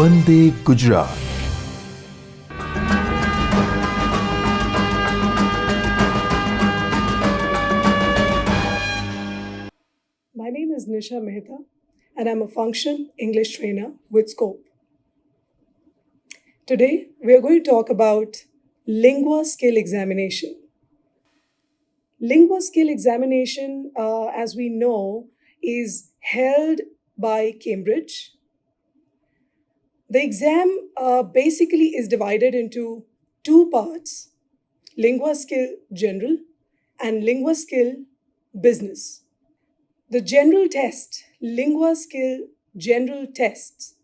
Openended Gujarat. My name is Nisha Mehta and I'm a function English trainer with Scope. Today we are going to talk about Linguaskill examination. Linguaskill examination, as we know, is held by Cambridge. The exam basically is divided into two parts, Linguaskill General and Linguaskill Business. The general test, Linguaskill General Tests,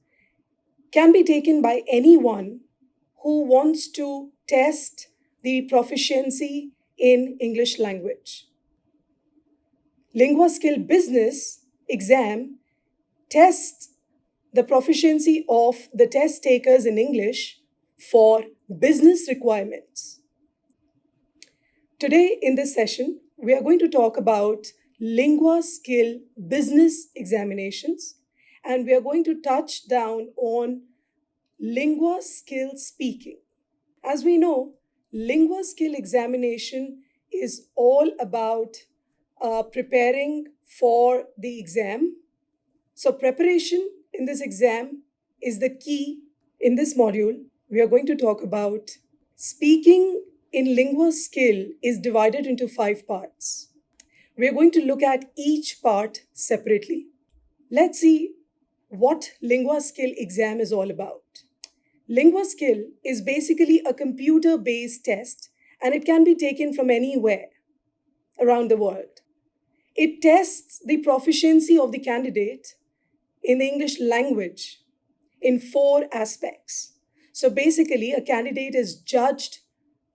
can be taken by anyone who wants to test the proficiency in English language. Linguaskill Business exam tests the proficiency of the test takers in English for business requirements. Today in this session, we are going to talk about Linguaskill Business examinations, and we are going to touch down on Linguaskill Speaking. As we know, Linguaskill examination is all about preparing for the exam. So preparation in this exam is the key. In this module, we are going to talk about speaking in Linguaskill is divided into 5 parts. We are going to look at each part separately. Let's see what Linguaskill exam is all about. Linguaskill is basically a computer-based test and it can be taken from anywhere around the world. It tests the proficiency of the candidate in the English language in 4 aspects. So basically, a candidate is judged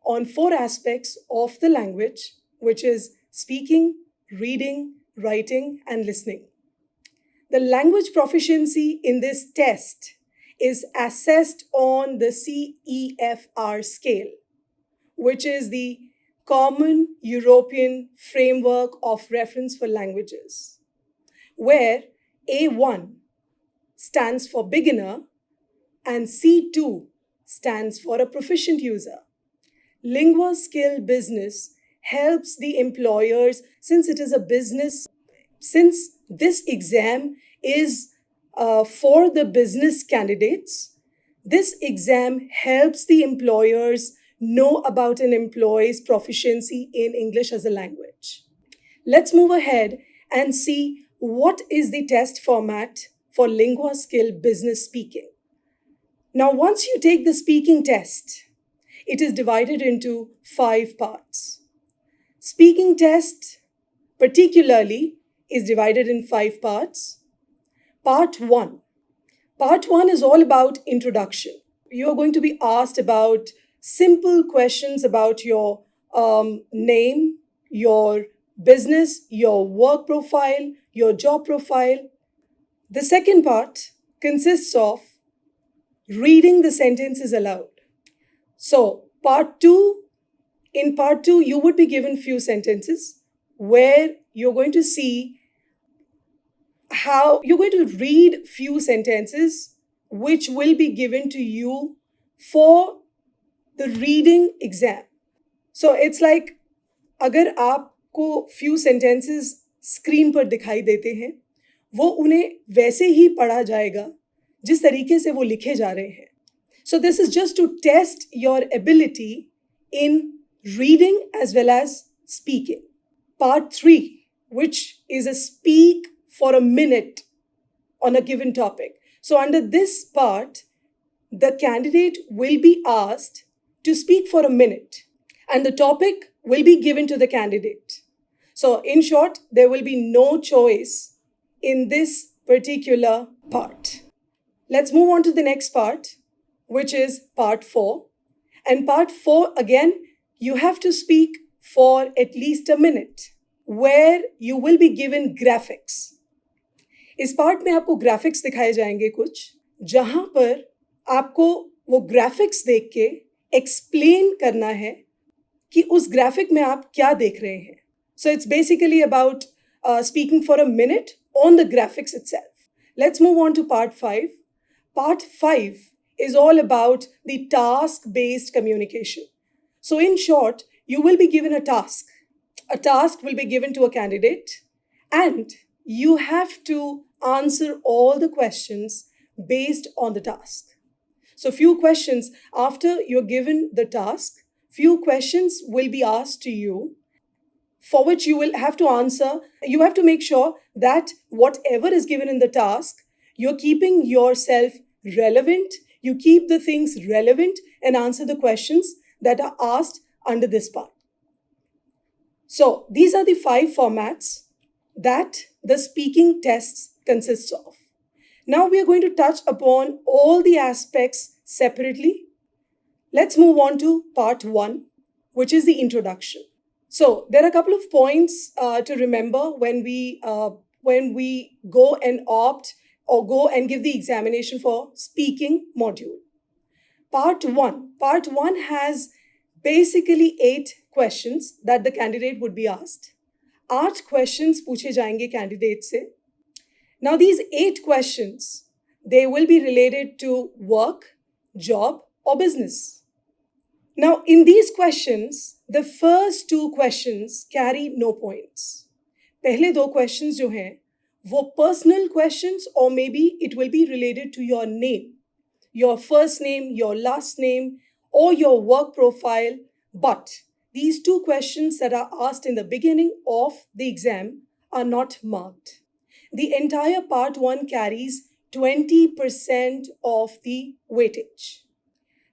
on 4 aspects of the language, which is speaking, reading, writing, and listening. The language proficiency in this test is assessed on the CEFR scale, which is the Common European Framework of Reference for Languages, where A1 stands for beginner and C2 stands for a proficient user. Linguaskill Business helps the employers, since it is a business, since this exam is for the business candidates, this exam helps the employers know about an employee's proficiency in English as a language. Let's move ahead and see what is the test format for Linguaskill Business Speaking. Now, once you take the speaking test, it is divided into 5 parts. Speaking test, particularly, is divided in 5 parts. Part 1. Part 1 is all about introduction. You are going to be asked about simple questions about your name, your business, your work profile, your job profile. The second part consists of reading the sentences aloud. So, in part 2, you would be given few sentences where you're going to see how you're going to read few sentences which will be given to you for the reading exam. So it's like अगर आपको few sentences screen पर दिखाई देते हैं, वो उन्हें वैसे ही पढ़ा जाएगा जिस तरीके से वो लिखे जा रहे हैं. So this is just to test your ability in reading as well as speaking. Part 3, which is a speak for a minute on a given topic. So under this part, the candidate will be asked to speak for a minute and the topic will be given to the candidate. So in short, there will be no choice in this particular part. Let's move on to the next part, which is part 4. And part 4, again, you have to speak for at least a minute, where you will be given graphics. इस part में आपको graphics दिखाए जाएंगे कुछ, जहां पर आपको वो ग्राफिक्स देख के एक्सप्लेन करना है कि उस ग्राफिक में आप क्या देख रहे हैं. So it's basically about speaking for a minute on the graphics itself. Let's move on to part 5. Part 5 is all about the task-based communication. So in short, you will be given a task. A task will be given to a candidate, and you have to answer all the questions based on the task. So few questions after you're given the task, few questions will be asked to you for which you will have to answer. You have to make sure that whatever is given in the task, you're keeping yourself relevant, you keep the things relevant and answer the questions that are asked under this part. So these are the 5 formats that the speaking tests consists of. Now we are going to touch upon all the aspects separately. Let's move on to part 1, which is the introduction. So there are a couple of points to remember when we go and opt or go and give the examination for speaking module. Part 1 has basically 8 questions that the candidate would be asked. 8 questions पूछे जाएंगे candidate से. Now these 8 questions, they will be related to work, job or business. Now in these questions, the first 2 questions carry no points. पहले 2 questions जो हैं, वो personal questions or maybe it will be related to your name, your first name, your last name or your work profile. But these 2 questions that are asked in the beginning of the exam are not marked. The entire part 1 carries 20% of the weightage.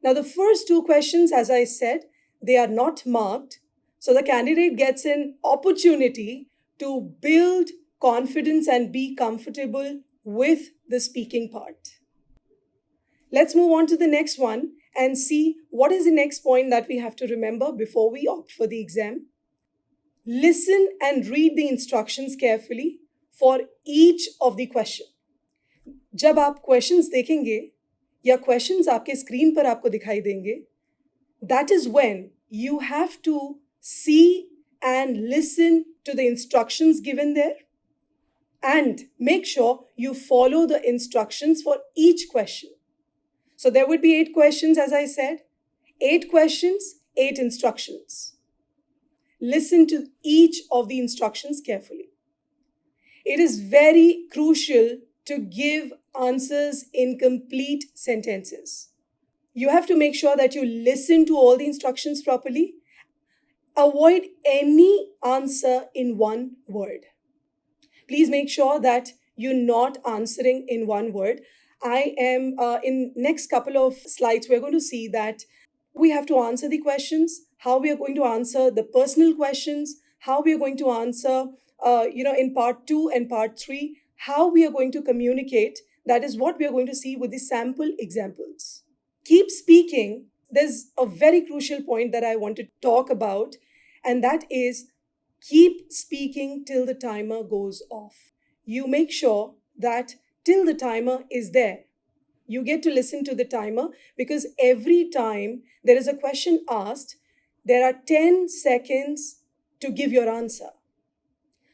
Now the first 2 questions, as I said, they are not marked. So the candidate gets an opportunity to build confidence and be comfortable with the speaking part. Let's move on to the next one and see what is the next point that we have to remember before we opt for the exam. Listen and read the instructions carefully for each of the question. जब आप questions देखेंगे या questions आपके screen पर आपको दिखाई देंगे, that is when you have to see and listen to the instructions given there and make sure you follow the instructions for each question. So there would be 8 questions, as I said. 8 questions, 8 instructions. Listen to each of the instructions carefully. It is very crucial to give answers in complete sentences. You have to make sure that you listen to all the instructions properly. Avoid any answer in one word. Please make sure that you're not answering in one word. I am in next couple of slides, we're going to see that we have to answer the questions, how we are going to answer the personal questions, how we are going to answer, in part 2 and part 3, how we are going to communicate. That is what we are going to see with the sample examples. Keep speaking. There's a very crucial point that I want to talk about, and that is keep speaking till the timer goes off. You make sure that till the timer is there, you get to listen to the timer, because every time there is a question asked, there are 10 seconds to give your answer.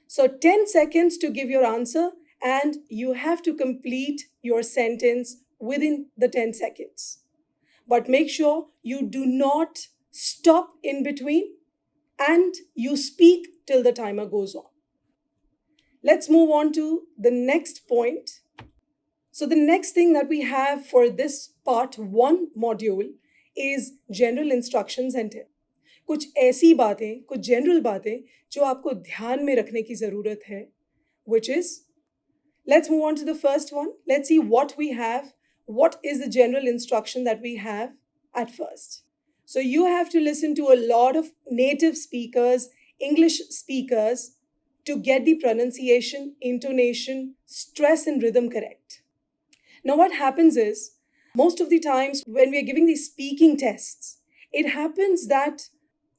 So 10 seconds to give your answer, and you have to complete your sentence within the 10 seconds. But make sure you do not stop in between and you speak till the timer goes on. Let's move on to the next point. So the next thing that we have for this part 1 module is general instructions and tips. कुछ ऐसी बातें, कुछ general बातें जो आपको ध्यान में रखने की ज़रूरत है, which is, let's move on to the first one. Let's see what we have. What is the general instruction that we have at first? So you have to listen to a lot of native speakers, English speakers, to get the pronunciation, intonation, stress and rhythm correct. Now what happens is, most of the times when we are giving these speaking tests, it happens that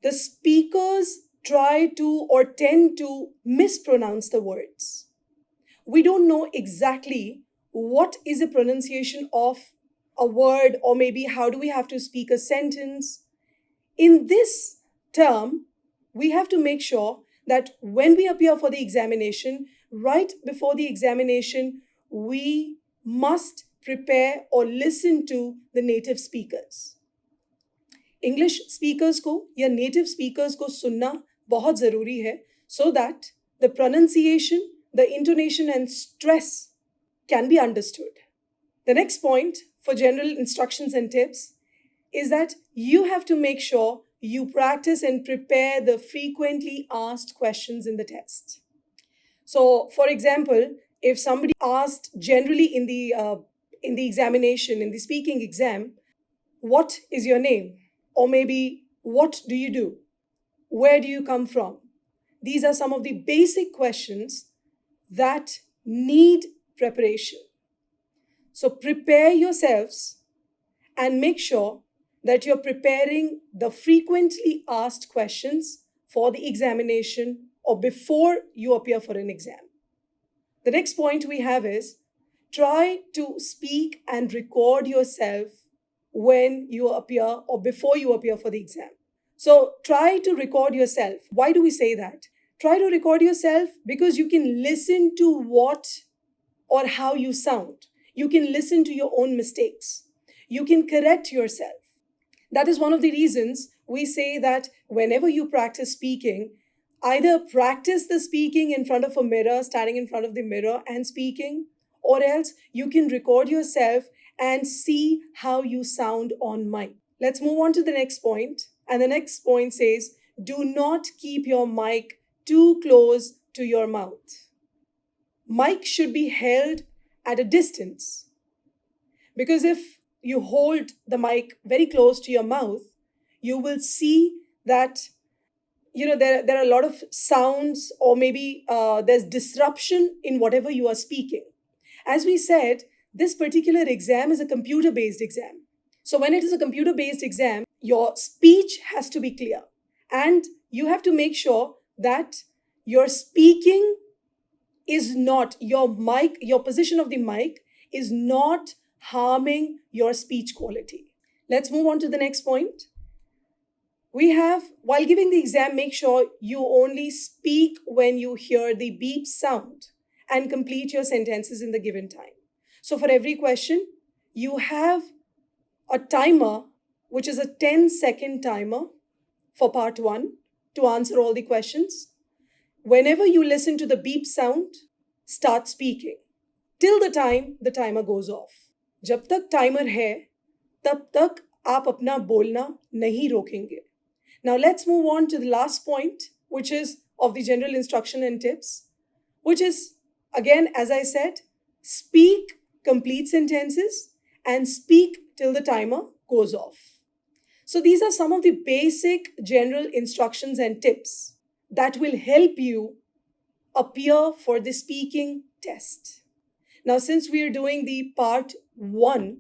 the speakers try to or tend to mispronounce the words. We don't know exactly what is the pronunciation of a word, or maybe how do we have to speak a sentence. In this term, we have to make sure that when we appear for the examination, right before the examination, we must prepare or listen to the native speakers. English speakers को या native speakers को सुनना बहुत ज़रूरी है so that the pronunciation, the intonation and stress can be understood. The next point for general instructions and tips is that you have to make sure you practice and prepare the frequently asked questions in the test. So, for example, if somebody asked generally in the examination, in the speaking exam, what is your name? Or maybe, what do you do? Where do you come from? These are some of the basic questions that need preparation. So prepare yourselves and make sure that you're preparing the frequently asked questions for the examination or before you appear for an exam. The next point we have is try to speak and record yourself when you appear or before you appear for the exam. So try to record yourself. Why do we say that? Try to record yourself because you can listen to what or how you sound. You can listen to your own mistakes. You can correct yourself. That is one of the reasons we say that whenever you practice speaking, either practice the speaking in front of a mirror, standing in front of the mirror and speaking, or else you can record yourself and see how you sound on mic. Let's move on to the next point. And the next point says, do not keep your mic too close to your mouth. Mic should be held at a distance, because if you hold the mic very close to your mouth, you will see that there are a lot of sounds, or maybe there's disruption in whatever you are speaking. As we said, this particular exam is a computer-based exam. So when it is a computer-based exam, your speech has to be clear, and you have to make sure that your speaking is not, your position of the mic is not harming your speech quality. Let's move on to the next point. We have, while giving the exam, make sure you only speak when you hear the beep sound and complete your sentences in the given time. So for every question, you have a timer, which is a 10-second timer for part 1 to answer all the questions. Whenever you listen to the beep sound, start speaking till the time the timer goes off. जब तक timer है, तब तक आप अपना बोलना नहीं रोकेंगे. Now let's move on to the last point, which is of the general instruction and tips, which is, again, as I said, speak complete sentences and speak till the timer goes off. So these are some of the basic general instructions and tips that will help you appear for the speaking test. Now, since we are doing the part 1,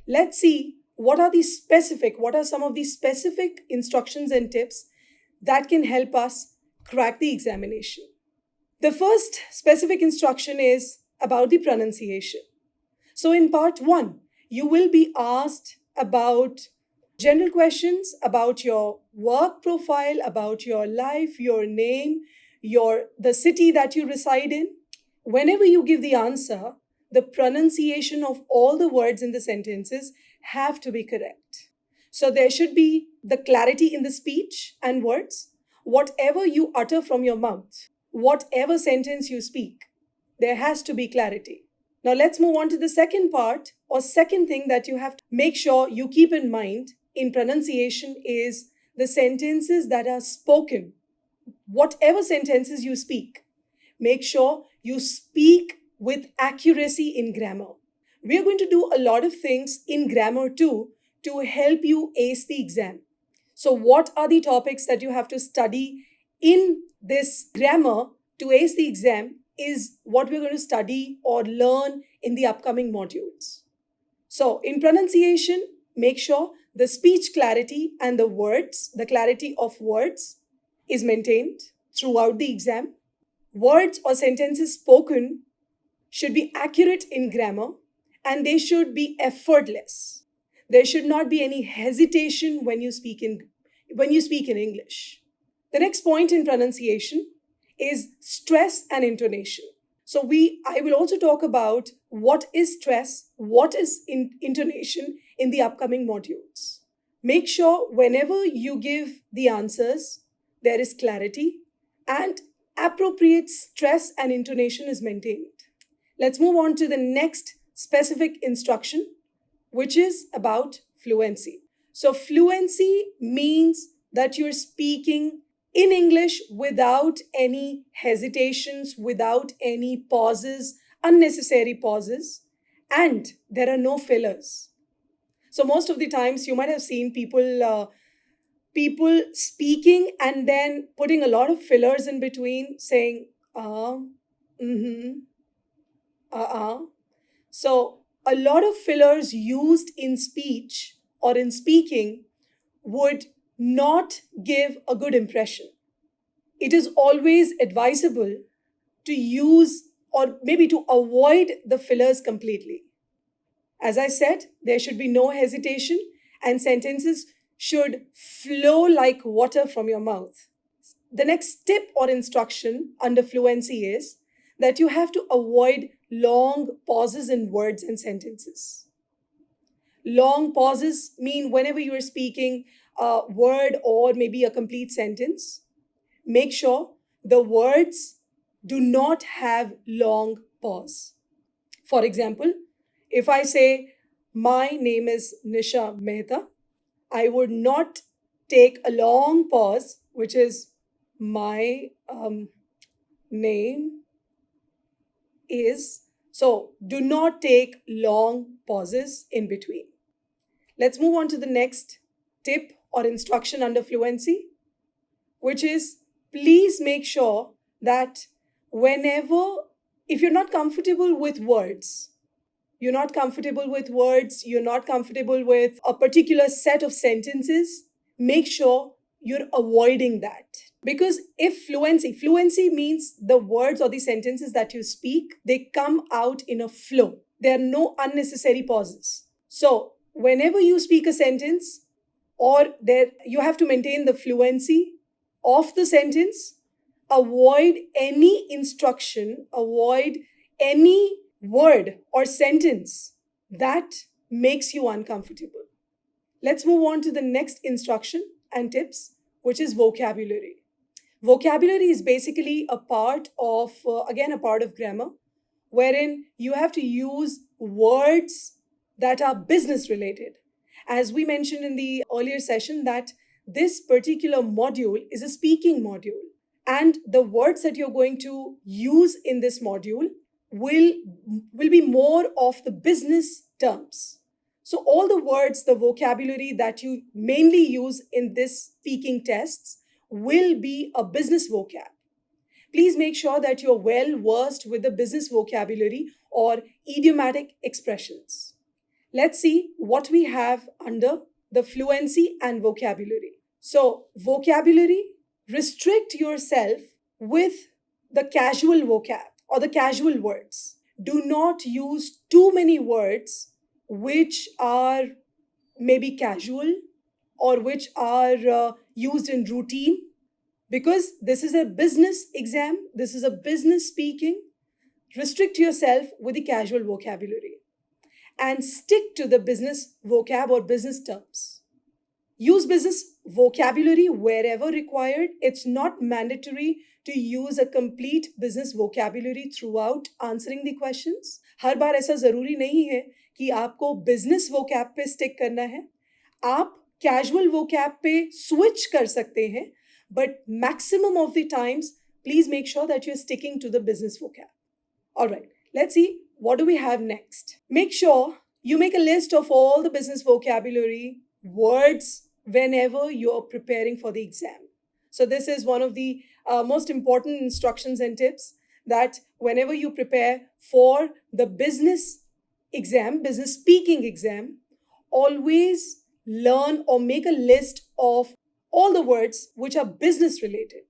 let's see what are some of the specific instructions and tips that can help us crack the examination. The first specific instruction is about the pronunciation. So in part 1, you will be asked about general questions about your work profile, about your life, your name, the city that you reside in. Whenever you give the answer, the pronunciation of all the words in the sentences have to be correct. So there should be the clarity in the speech and words. Whatever you utter from your mouth, whatever sentence you speak, there has to be clarity. Now let's move on to the second part, or second thing that you have to make sure you keep in mind in pronunciation is the sentences that are spoken. Whatever sentences you speak, make sure you speak with accuracy in grammar. We are going to do a lot of things in grammar too to help you ace the exam. So what are the topics that you have to study in this grammar to ace the exam is what we're going to study or learn in the upcoming modules. So in pronunciation, make sure the speech clarity and the clarity of words is maintained throughout the exam. Words or sentences spoken should be accurate in grammar, and they should be effortless. There should not be any hesitation when you speak in English. The next point in pronunciation is stress and intonation. So I will also talk about what is stress, what is intonation in the upcoming modules. Make sure whenever you give the answers, there is clarity and appropriate stress and intonation is maintained. Let's move on to the next specific instruction, which is about fluency. So, fluency means that you're speaking in English without any hesitations, without any pauses, unnecessary pauses, and there are no fillers. So, most of the times you might have seen people speaking and then putting a lot of fillers in between, saying mm-hmm, so a lot of fillers used in speech or in speaking would not give a good impression. It is always advisable to use or maybe to avoid the fillers completely. As I said, there should be no hesitation and sentences should flow like water from your mouth. The next tip or instruction under fluency is that you have to avoid long pauses in words and sentences. Long pauses mean whenever you are speaking a word or maybe a complete sentence, make sure the words do not have long pause. For example, if I say, my name is Nisha Mehta, I would not take a long pause, which is my name is. So do not take long pauses in between. Let's move on to the next tip or instruction under fluency, which is please make sure that whenever, if you're not comfortable with words, you're not comfortable with a particular set of sentences, make sure you're avoiding that. Because if fluency means the words or the sentences that you speak, they come out in a flow. There are no unnecessary pauses. So whenever you speak a sentence, or there you have to maintain the fluency of the sentence, avoid any instruction, avoid any word or sentence that makes you uncomfortable. Let's move on to the next instruction and tips, which is vocabulary. Vocabulary is basically a part of, a part of grammar, wherein you have to use words that are business related. As we mentioned in the earlier session, that this particular module is a speaking module, and the words that you're going to use in this module will be more of the business terms. So all the words, the vocabulary that you mainly use in this speaking tests will be a business vocab. Please make sure that you're well versed with the business vocabulary or idiomatic expressions. Let's see what we have under the fluency and vocabulary. So, vocabulary, restrict yourself with the casual vocab or the casual words. Do not use too many words which are maybe casual or which are used in routine, because this is a business exam, this is a business speaking. Restrict yourself with the casual vocabulary and stick to the business vocab or business terms. Use business vocabulary wherever required. It's not mandatory to use a complete business vocabulary throughout answering the questions. हर बार ऐसा ज़रूरी नहीं है कि आपको business vocab पे stick करना है. आप casual vocab पे switch कर सकते हैं, but maximum of the times, please make sure that you're sticking to the business vocab. All right, let's see what do we have next. Make sure you make a list of all the business vocabulary words whenever you're preparing for the exam. So this is one of the most important instructions and tips, that whenever you prepare for the business exam, business speaking exam, always learn or make a list of all the words which are business related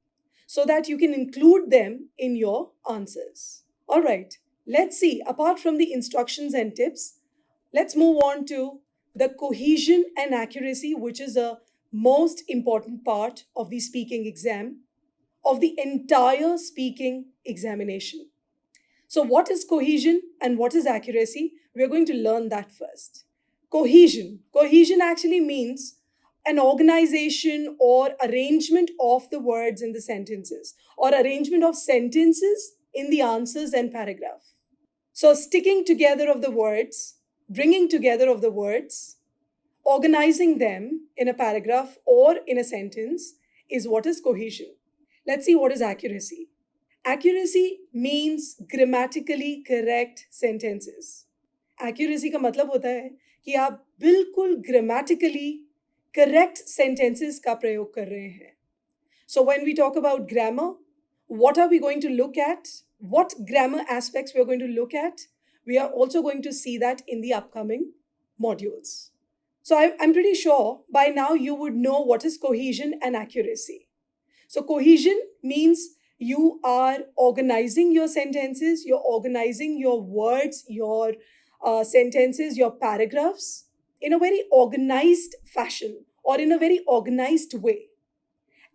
so that you can include them in your answers. All right, let's see, apart from the instructions and tips, let's move on to the cohesion and accuracy, which is a most important part of the speaking exam, of the entire speaking examination. So, what is cohesion and what is accuracy? We're going to learn that first. Cohesion. Cohesion actually means an organization or arrangement of the words in the sentences, or arrangement of sentences in the answers and paragraph. So, sticking together of the words, bringing together of the words, organizing them in a paragraph or in a sentence is what is cohesion. Let's see what is accuracy. Accuracy means grammatically correct sentences. Accuracy का मतलब होता है कि आप बिल्कुल grammatically correct sentences का प्रयोग कर रहे हैं. So when we talk about grammar, what are we going to look at? What grammar aspects we are going to look at? We are also going to see that in the upcoming modules. So I'm pretty sure by now you would know what is cohesion and accuracy. So cohesion means you are organizing your sentences, you're organizing your words, your sentences, your paragraphs in a very organized fashion or in a very organized way.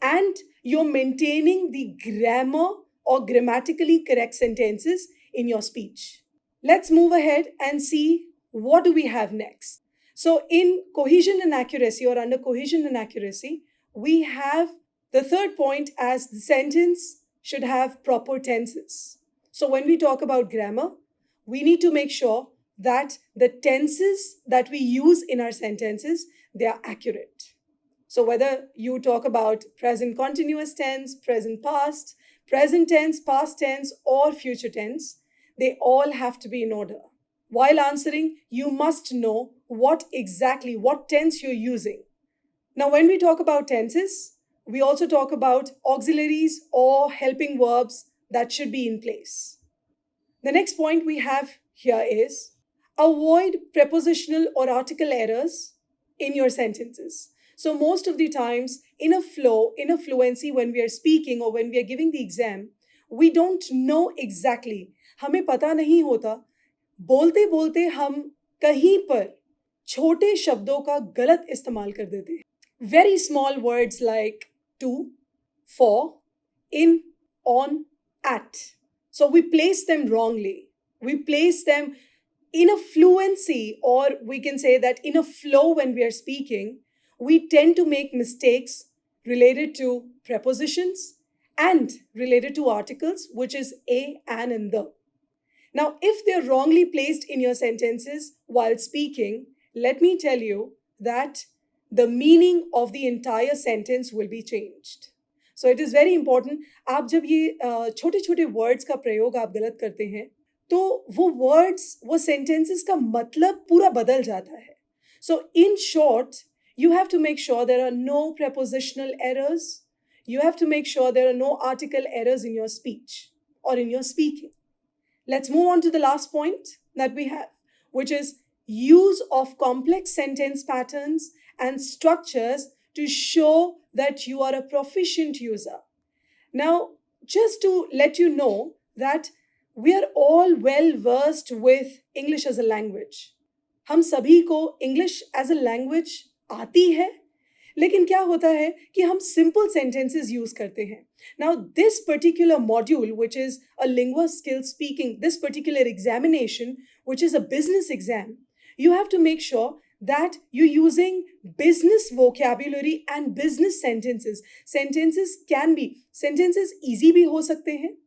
And you're maintaining the grammar or grammatically correct sentences in your speech. Let's move ahead and see what do we have next. So in cohesion and accuracy, or under cohesion and accuracy, we have the third point as the sentence should have proper tenses. So when we talk about grammar, we need to make sure that the tenses that we use in our sentences, they are accurate. So whether you talk about present continuous tense, present past, present tense, past tense, or future tense, they all have to be in order. While answering, you must know what tense you're using. Now, when we talk about tenses, we also talk about auxiliaries or helping verbs that should be in place. The next point we have here is avoid prepositional or article errors in your sentences. So most of the times in a flow, in a fluency, when we are speaking or when we are giving the exam, we don't know exactly. हमें पता नहीं होता, बोलते बोलते हम कहीं पर छोटे शब्दों का गलत इस्तेमाल कर देते हैं. Very small words like to, for, in, on, at. So we place them wrongly. We place them in a fluency, or we can say that in a flow when we are speaking, we tend to make mistakes related to prepositions and related to articles, which is a, an, and the. Now, if they're wrongly placed in your sentences while speaking, let me tell you that the meaning of the entire sentence will be changed. So it is very important. आप जब ये छोटे छोटे words का प्रयोग आप गलत करते हैं, तो वो words, वो sentences का मतलब पूरा बदल जाता है. So in short, you have to make sure there are no prepositional errors. You have to make sure there are no article errors in your speech or in your speaking. Let's move on to the last point that we have, which is use of complex sentence patterns and structures to show that you are a proficient user. Now, just to let you know that we are all well versed with English as a language. हम सभी को English as a language आती है, लेकिन क्या होता है कि हम simple sentences use करते हैं. Now, this particular module, which is a Linguaskill speaking, this particular examination, which is a business exam, you have to make sure that you're using business vocabulary and business sentences. Sentences easy bhi ho sakte hain.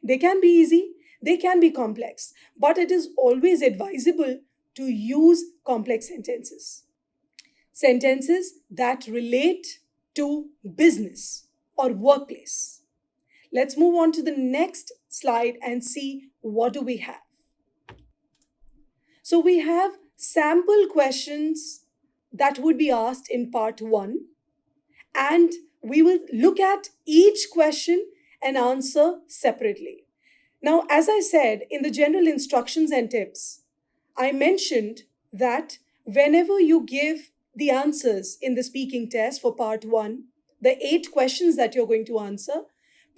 They can be easy, they can be complex, but it is always advisable to use complex sentences. Sentences that relate to business or workplace. Let's move on to the next slide and see what do we have. So we have sample questions that would be asked in part 1, and we will look at each question and answer separately. Now, as I said in the general instructions and tips, I mentioned that whenever you give the answers in the speaking test for part 1, the 8 questions that you're going to answer,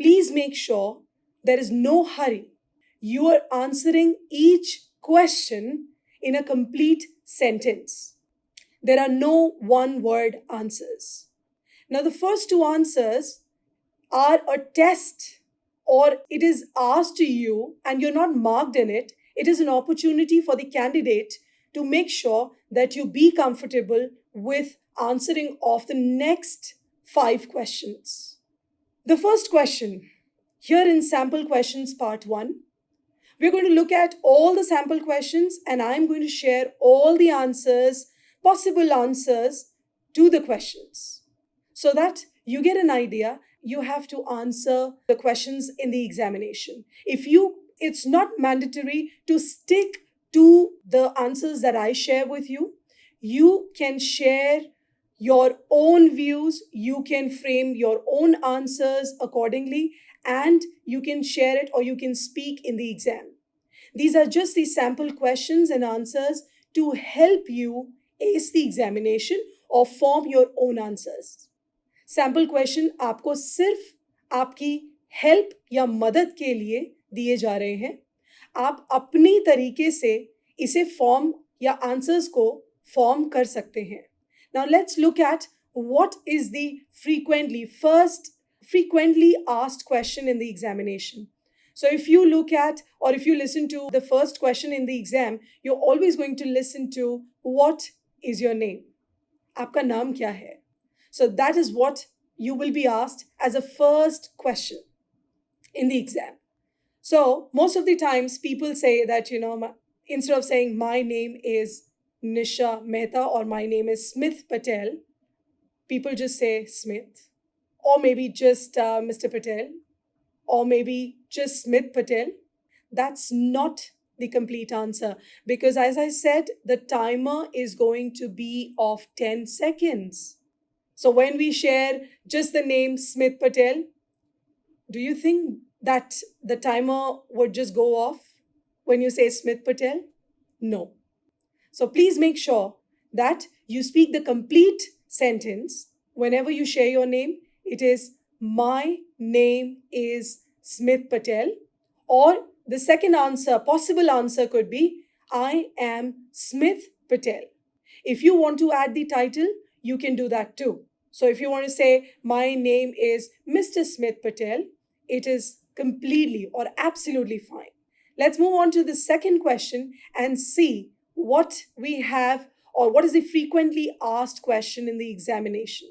please make sure there is no hurry. You are answering each question in a complete sentence. There are no one-word answers. Now, the first 2 answers are a test or it is asked to you and you're not marked in it, it is an opportunity for the candidate to make sure that you be comfortable with answering of the next 5 questions. The first question, here in sample questions part 1, we're going to look at all the sample questions and I'm going to share all the answers, possible answers to the questions, so that you get an idea. You have to answer the questions in the examination. It's not mandatory to stick to the answers that I share with you. You can share your own views, you can frame your own answers accordingly, and you can share it or you can speak in the exam. These are just the sample questions and answers to help you ace the examination or form your own answers. Sample question आपको सिर्फ आपकी help या मदद के लिए दिए जा रहे हैं. आप अपनी तरीके से इसे फॉर्म या आंसर्स को फॉर्म कर सकते हैं. Now let's look at what is the frequently asked question in the examination. So if you look at or if you listen to the first question in the exam, you're always going to listen to what is your name? आपका नाम क्या है? So that is what you will be asked as a first question in the exam. So most of the times people say that, instead of saying my name is Nisha Mehta or my name is Smith Patel, people just say Smith, or maybe just Mr. Patel, or maybe just Smith Patel. That's not the complete answer, because as I said, the timer is going to be of 10 seconds. So when we share just the name Smith Patel, do you think that the timer would just go off when you say Smith Patel? No. So please make sure that you speak the complete sentence. Whenever you share your name, it is my name is Smith Patel. Or the second answer, possible answer could be I am Smith Patel. If you want to add the title, you can do that too. So if you want to say my name is Mr. Smith Patel, it is completely or absolutely fine. Let's move on to the second question and see what we have or what is the frequently asked question in the examination.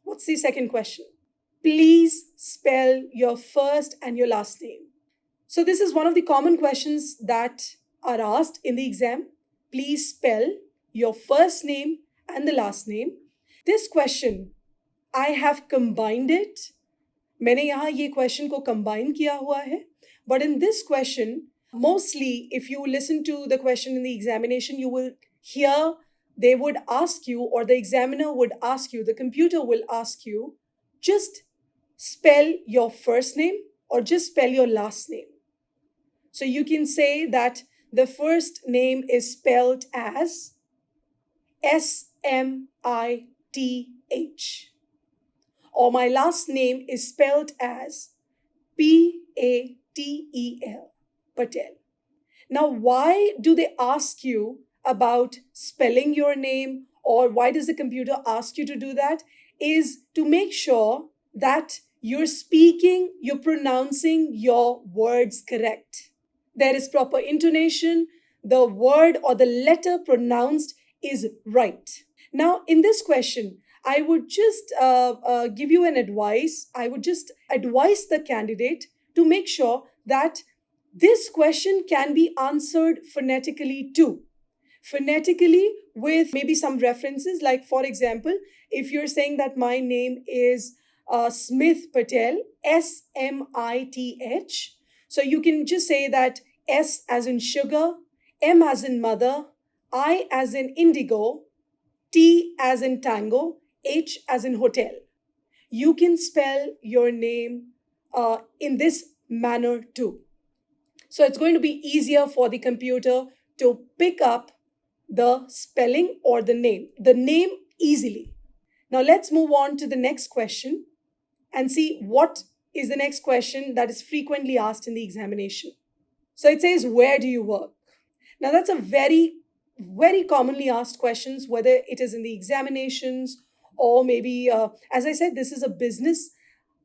What's the second question? Please spell your first and your last name. So this is one of the common questions that are asked in the exam. Please spell your first name and the last name. This question, I have combined it. मैंने यहाँ ये question को combine किया हुआ है. But in this question, mostly if you listen to the question in the examination, you will hear they would ask you, or the examiner would ask you, the computer will ask you, just spell your first name or just spell your last name. So you can say that the first name is spelled as S-M-I-T-H. Or my last name is spelled as P-A-T-E-L, Patel. Now, why do they ask you about spelling your name, or why does the computer ask you to do that? Is to make sure that you're pronouncing your words correct. There is proper intonation, the word or the letter pronounced is right. Now, in this question, I would just give you an advice. I would just advise the candidate to make sure that this question can be answered phonetically too. Phonetically with maybe some references, like for example, if you're saying that my name is Smith Patel, S-M-I-T-H. So you can just say that S as in sugar, M as in mother, I as in indigo, T as in tango, H as in hotel. You can spell your name in this manner too. So it's going to be easier for the computer to pick up the spelling or the name easily. Now let's move on to the next question and see what is the next question that is frequently asked in the examination. So it says, where do you work? Now that's a very, very commonly asked questions, whether it is in the examinations or maybe, as I said, this is a business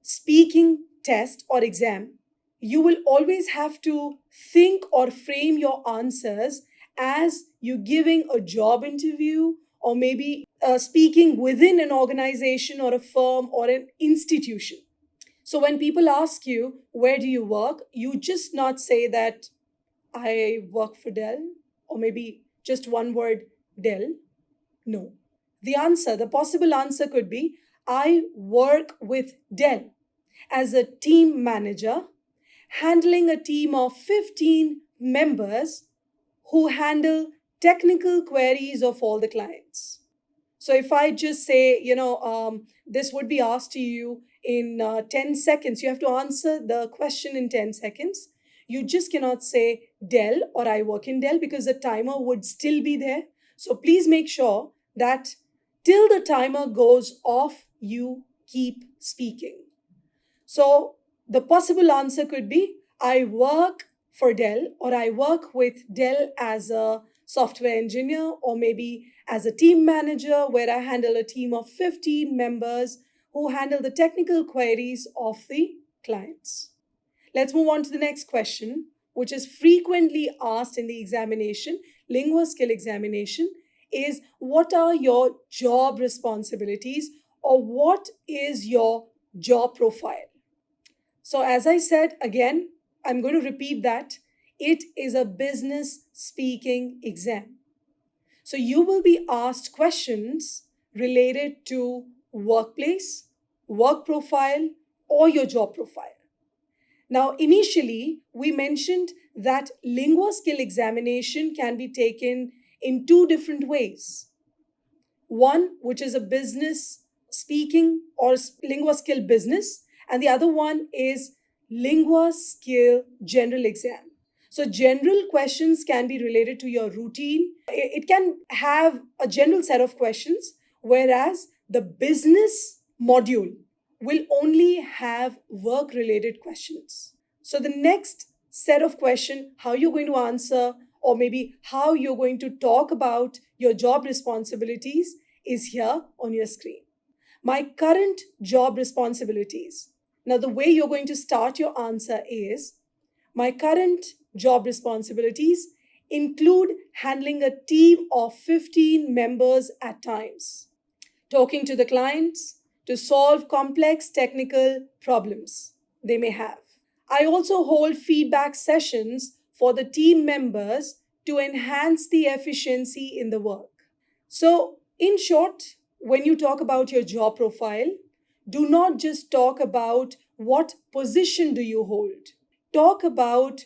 speaking test or exam. you will always have to think or frame your answers as you giving a job interview, or maybe speaking within an organization or a firm or an institution. So when people ask you, where do you work? You just not say that I work for Dell, or maybe just one word, Dell. No. The possible answer could be, I work with Dell as a team manager, handling a team of 15 members who handle technical queries of all the clients. So if I just say, this would be asked to you in 10 seconds, you have to answer the question in 10 seconds. You just cannot say Dell or I work in Dell, because the timer would still be there. So please make sure that till the timer goes off, you keep speaking. So the possible answer could be, I work for Dell, or I work with Dell as a software engineer, or maybe as a team manager where I handle a team of 15 members who handle the technical queries of the clients. Let's move on to the next question, which is frequently asked in the examination, Linguaskill examination, is what are your job responsibilities, or what is your job profile? So as I said, again, I'm going to repeat that. It is a business speaking exam. So you will be asked questions related to workplace, work profile, or your job profile. Now, initially, we mentioned that Linguaskill examination can be taken in two different ways. One, which is a business speaking or Linguaskill business, and the other one is Linguaskill general exam. So general questions can be related to your routine. It can have a general set of questions, whereas the business module will only have work related questions. So the next set of question, how you're going to answer, or maybe how you're going to talk about your job responsibilities, is here on your screen. My current job responsibilities. Now, the way you're going to start your answer is, my current job responsibilities include handling a team of 15 members at times, talking to the clients to solve complex technical problems they may have. I also hold feedback sessions for the team members to enhance the efficiency in the work. So, in short, when you talk about your job profile, do not just talk about what position do you hold. Talk about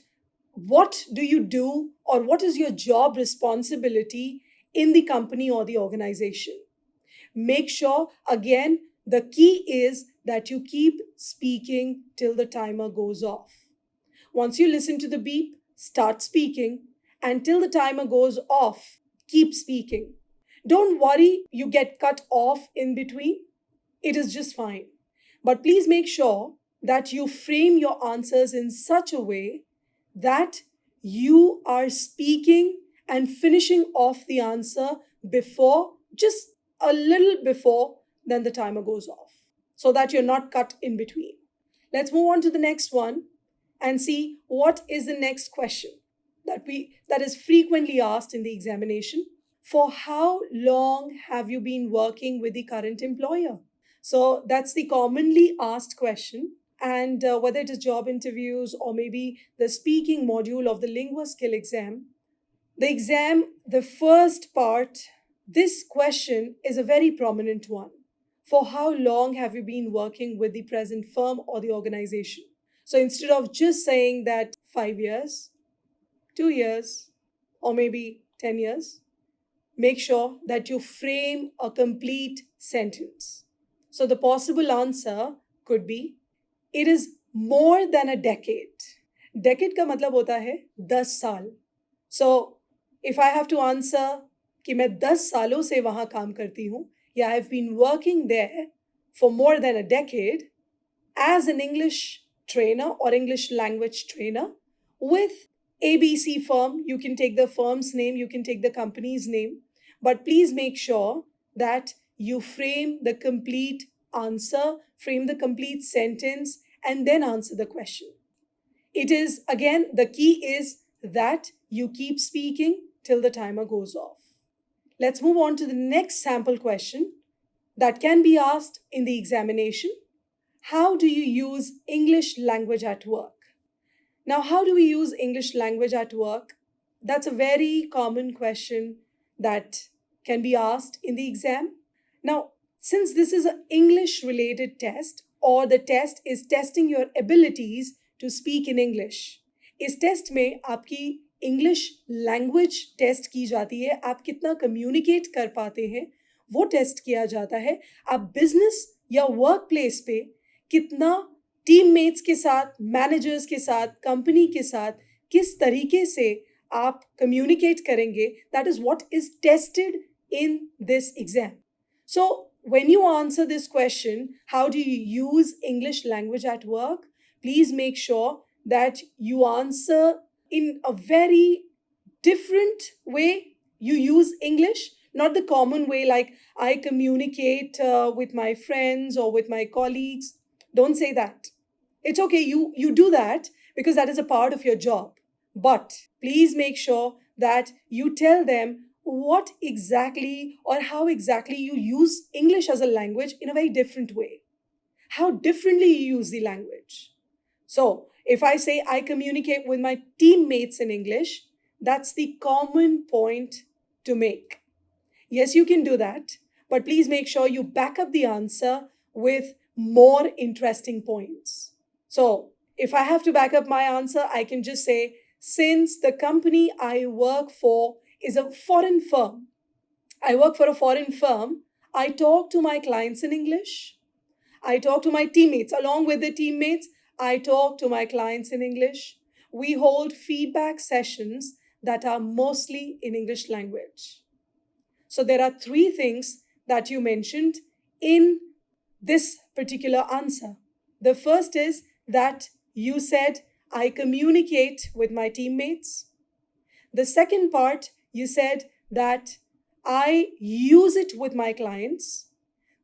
what do you do, or what is your job responsibility in the company or the organization. Make sure, again, the key is that you keep speaking till the timer goes off. Once you listen to the beep, start speaking, and till the timer goes off, keep speaking. Don't worry you get cut off in between. It is just fine. But please make sure that you frame your answers in such a way that you are speaking and finishing off the answer before, just a little before, then the timer goes off, so that you're not cut in between. Let's move on to the next one and see what is the next question that is frequently asked in the examination. For how long have you been working with the current employer? So that's the commonly asked question. And whether it is job interviews or maybe the speaking module of the Linguaskill exam, the first part, this question is a very prominent one. For how long have you been working with the present firm or the organization? So instead of just saying that 5 years, 2 years, or maybe 10 years, make sure that you frame a complete sentence. So the possible answer could be, it is more than a decade. Decade का मतलब होता है 10 साल. So if I have to answer कि मैं 10 सालों से वहाँ काम करती हूँ, या I've been working there for more than a decade as an English trainer or English language trainer with ABC firm. You can take the firm's name, you can take the company's name, but please make sure that you frame the complete answer, frame the complete sentence, and then answer the question. It is, again, the key is that you keep speaking till the timer goes off. Let's move on to the next sample question that can be asked in the examination. How do you use English language at work? Now, how do we use English language at work? That's a very common question that can be asked in the exam. Now, since this is an English related test, or the test is testing your abilities to speak in English, इस test में आपकी English language test की जाती है, आप कितना communicate कर पाते हैं वो टेस्ट किया जाता है, आप बिजनेस या वर्क प्लेस पे कितना टीममेट्स के साथ, मैनेजर्स के साथ, कंपनी के साथ किस तरीके से आप कम्युनिकेट करेंगे, that is what is tested in this exam. So when you answer this question, how do you use English language at work? Please make sure that you answer in a very different way. You use English, not the common way like I communicate with my friends or with my colleagues. Don't say that. It's okay, you do that because that is a part of your job. But please make sure that you tell them what exactly or how exactly you use English as a language in a very different way. How differently you use the language. So, if I say I communicate with my teammates in English, that's the common point to make. Yes, you can do that, but please make sure you back up the answer with more interesting points. So, if I have to back up my answer, I can just say, since the company I work for is a foreign firm. I work for a foreign firm. I talk to my clients in English. I talk to my teammates. Along with the teammates, I talk to my clients in English. We hold feedback sessions that are mostly in English language. So there are 3 things that you mentioned in this particular answer. The first is that you said, I communicate with my teammates. The second part, you said that I use it with my clients.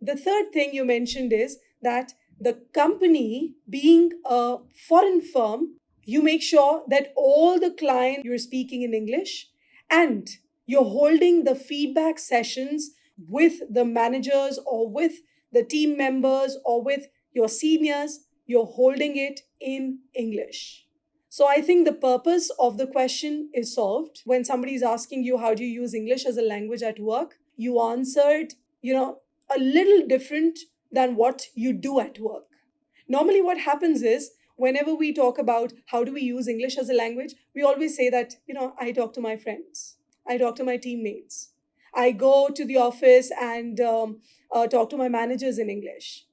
The third thing you mentioned is that the company, being a foreign firm, you make sure that all the clients you're speaking in English and you're holding the feedback sessions with the managers or with the team members or with your seniors, you're holding it in English. So I think the purpose of the question is solved. When somebody is asking you how do you use English as a language at work, you answered, a little different than what you do at work. Normally what happens is, whenever we talk about how do we use English as a language, we always say that, I talk to my friends, I talk to my teammates, I go to the office and talk to my managers in English.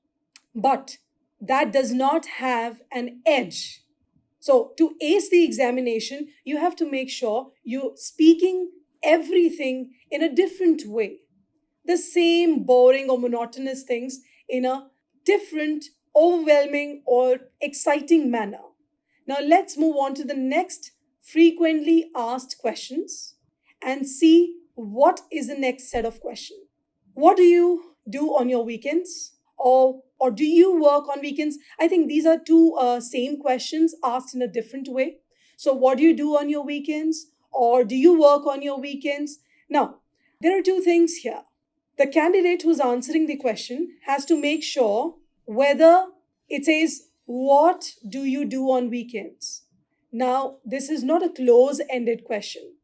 But that does not have an edge. So to ace the examination, you have to make sure you're speaking everything in a different way. The same boring or monotonous things in a different, overwhelming or exciting manner. Now let's move on to the next frequently asked questions and see what is the next set of questions. What do you do on your weekends? Or do you work on weekends? I think these are 2 same questions asked in a different way. So what do you do on your weekends? Or do you work on your weekends? Now, there are 2 things here. The candidate who's answering the question has to make sure whether it says, what do you do on weekends? Now, this is not a close-ended question.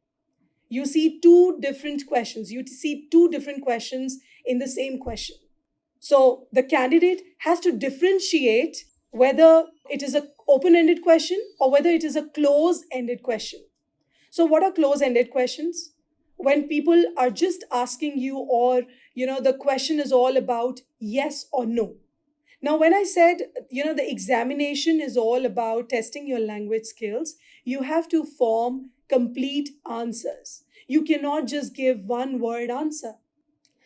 You see 2 different questions. You see 2 different questions in the same question. So the candidate has to differentiate whether it is an open-ended question or whether it is a close-ended question. So what are close-ended questions? When people are just asking you, or the question is all about yes or no. Now when I said the examination is all about testing your language skills, you have to form complete answers. You cannot just give one word answer.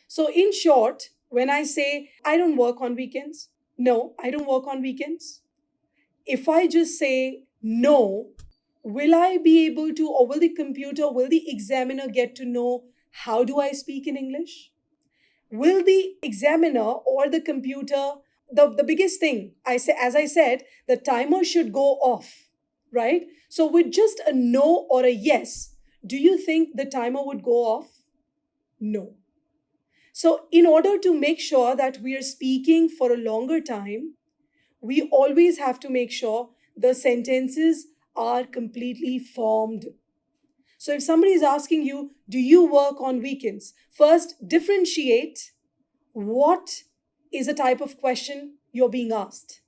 So in short, when I say I don't work on weekends, no, I don't work on weekends. If I just say no, will I be able to, or will the computer, will the examiner get to know how do I speak in English? Will the examiner or the computer, the biggest thing, as I said, the timer should go off. right? So with just a no or a yes, do you think the timer would go off? No. So in order to make sure that we are speaking for a longer time, we always have to make sure the sentences are completely formed. So if somebody is asking you, do you work on weekends? First, differentiate what is a type of question you're being asked.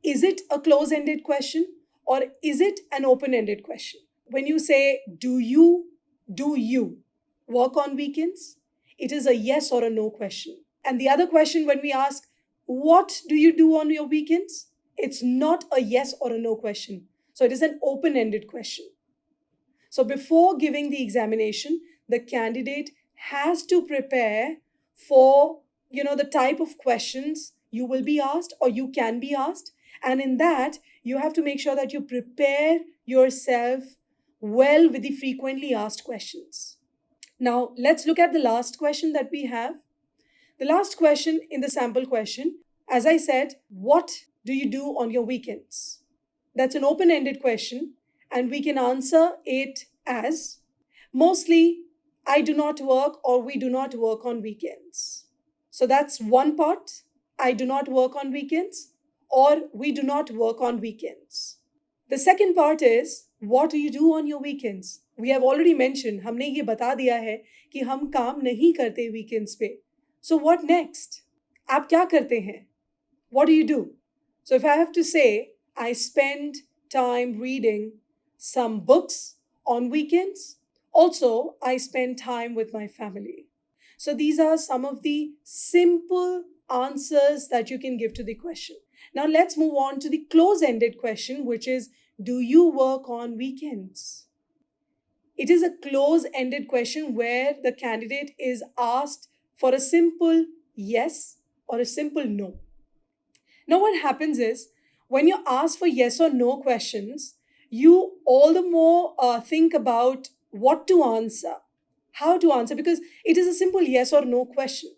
Is it a close ended question or is it an open ended question? When you say, do you work on weekends? It is a yes or a no question. And the other question, when we ask, what do you do on your weekends? It's not a yes or a no question. So it is an open ended question. So before giving the examination, the candidate has to prepare for, the type of questions you will be asked or you can be asked. And in that, you have to make sure that you prepare yourself well with the frequently asked questions. Now, let's look at the last question that we have. The last question in the sample question, as I said, what do you do on your weekends? That's an open ended question, and we can answer it as mostly I do not work or we do not work on weekends. So that's one part. I do not work on weekends or we do not work on weekends. The second part is what do you do on your weekends? We have already mentioned, हमने ये बता दिया है कि हम काम नहीं करते weekends पे. So what next? आप क्या करते हैं? What do you do? So if I have to say, I spend time reading some books on weekends. Also, I spend time with my family. So these are some of the simple answers that you can give to the question. Now let's move on to the close-ended question, which is, do you work on weekends? It is a close-ended question where the candidate is asked for a simple yes or a simple no. Now, what happens is when you ask for yes or no questions, you all the more think about what to answer, how to answer, because it is a simple yes or no question.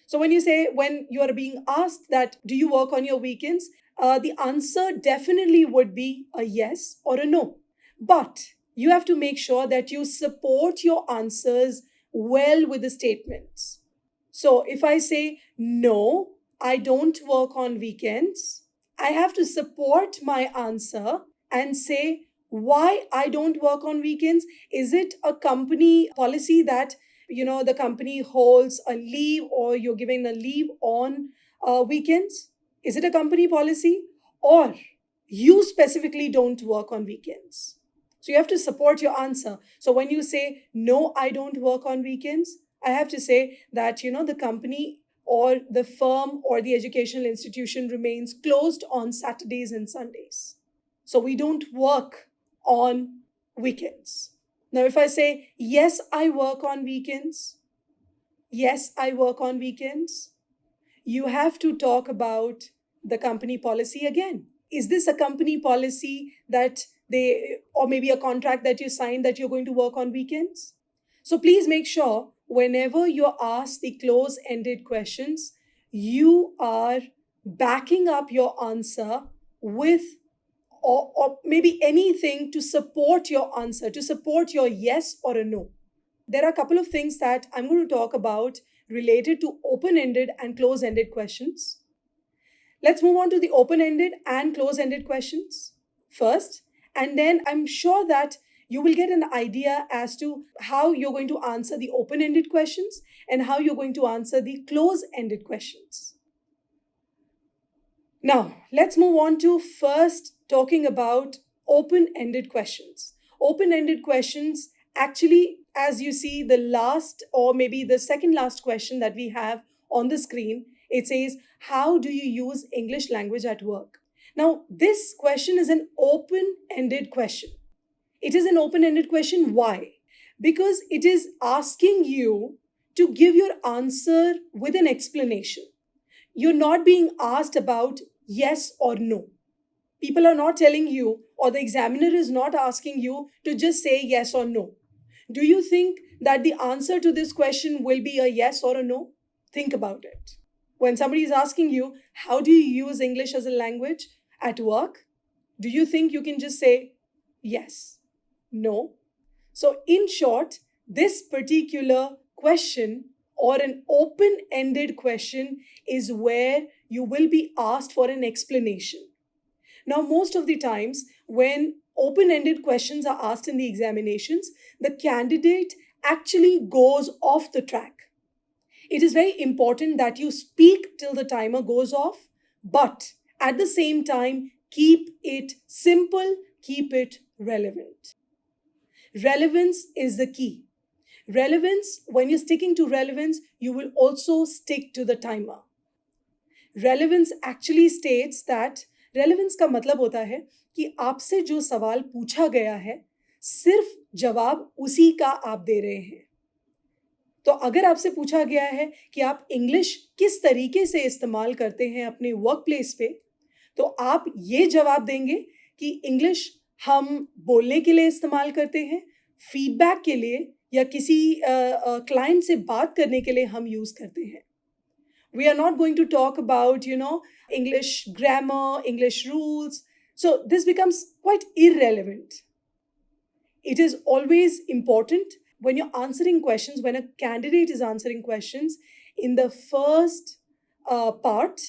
So when you are being asked that, do you work on your weekends? The answer definitely would be a yes or a no. But you have to make sure that you support your answers well with the statements. So if I say, no, I don't work on weekends, I have to support my answer and say why I don't work on weekends. Is it a company policy that, the company holds a leave or you're giving a leave on weekends? Is it a company policy or you specifically don't work on weekends? So you have to support your answer. So when you say, no, I don't work on weekends, I have to say that, the company or the firm or the educational institution remains closed on Saturdays and Sundays. So we don't work on weekends. Now, if I say, yes, I work on weekends, yes, I work on weekends, you have to talk about the company policy again. Is this a company policy that or maybe a contract that you signed that you're going to work on weekends? So please make sure whenever you're asked the close-ended questions, you are backing up your answer with or maybe anything to support your answer, to support your yes or a no. There are a couple of things that I'm going to talk about related to open-ended and close-ended questions. Let's move on to the open-ended and close-ended questions first, and then I'm sure that you will get an idea as to how you're going to answer the open-ended questions and how you're going to answer the close-ended questions. Now, let's move on to first talking about open-ended questions. Open-ended questions, actually, as you see, the last or maybe the second last question that we have on the screen, it says, how do you use English language at work? Now, this question is an open-ended question. It is an open-ended question. Why? Because it is asking you to give your answer with an explanation. You're not being asked about yes or no. People are not telling you, or the examiner is not asking you to just say yes or no. Do you think that the answer to this question will be a yes or a no? Think about it. When somebody is asking you, how do you use English as a language at work? Do you think you can just say yes? No. So, in short, this particular question or an open ended question is where you will be asked for an explanation. Now, most of the times, when open ended questions are asked in the examinations, the candidate actually goes off the track. It is very important that you speak till the timer goes off, but at the same time, keep it simple, keep it relevant. Relevance is the key. Relevance, when you're sticking to relevance, you will also stick to the timer. Relevance actually states that relevance का मतलब होता है कि आपसे जो सवाल पूछा गया है सिर्फ जवाब उसी का आप दे रहे हैं. तो अगर आपसे पूछा गया है कि आप इंग्लिश किस तरीके से इस्तेमाल करते हैं अपने वर्क प्लेस पे, तो आप ये जवाब देंगे कि इंग्लिश हम बोलने के लिए इस्तेमाल करते हैं, फीडबैक के लिए या किसी क्लाइंट से बात करने के लिए हम यूज़ करते हैं. We are not going to talk about, English grammar, English rules. So this becomes quite irrelevant. It is always important when you're answering questions, when a candidate is answering questions in the first part,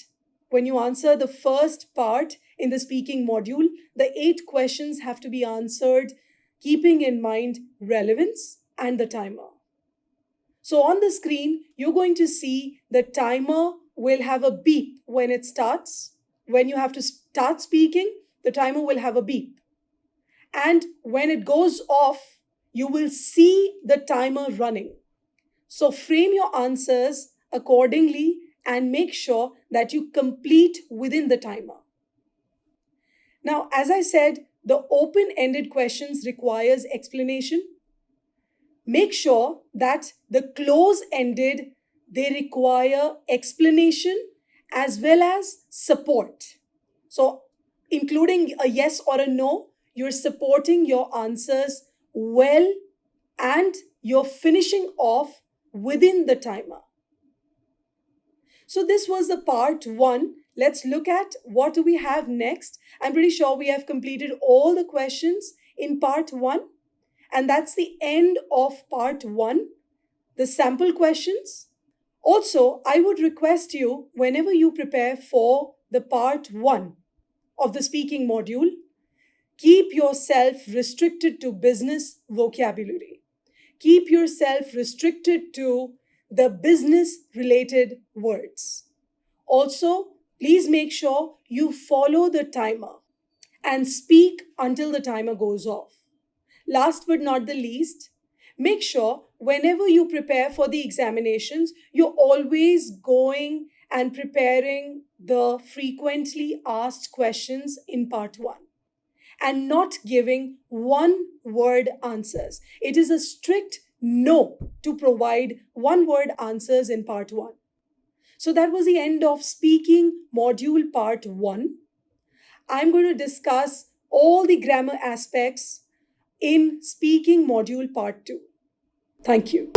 when you answer the first part in the speaking module, the 8 questions have to be answered keeping in mind relevance and the timer. So on the screen, you're going to see the timer will have a beep when it starts. When you have to start speaking, the timer will have a beep. And when it goes off, you will see the timer running. So frame your answers accordingly and make sure that you complete within the timer. Now, as I said, the open-ended questions requires explanation. Make sure that the close-ended, they require explanation as well as support. So, including a yes or a no, you're supporting your answers well and you're finishing off within the timer. So this was the part 1. Let's look at what do we have next. I'm pretty sure we have completed all the questions in part 1. And that's the end of part 1, the sample questions. Also, I would request you, whenever you prepare for the part 1 of the speaking module, keep yourself restricted to business vocabulary. Keep yourself restricted to the business-related words. Also, please make sure you follow the timer and speak until the timer goes off. Last but not the least, make sure whenever you prepare for the examinations, you're always going and preparing the frequently asked questions in part 1 and not giving one-word answers. It is a strict no to provide one-word answers in part 1. So that was the end of speaking module part 1. I'm going to discuss all the grammar aspects in speaking module part 2. Thank you.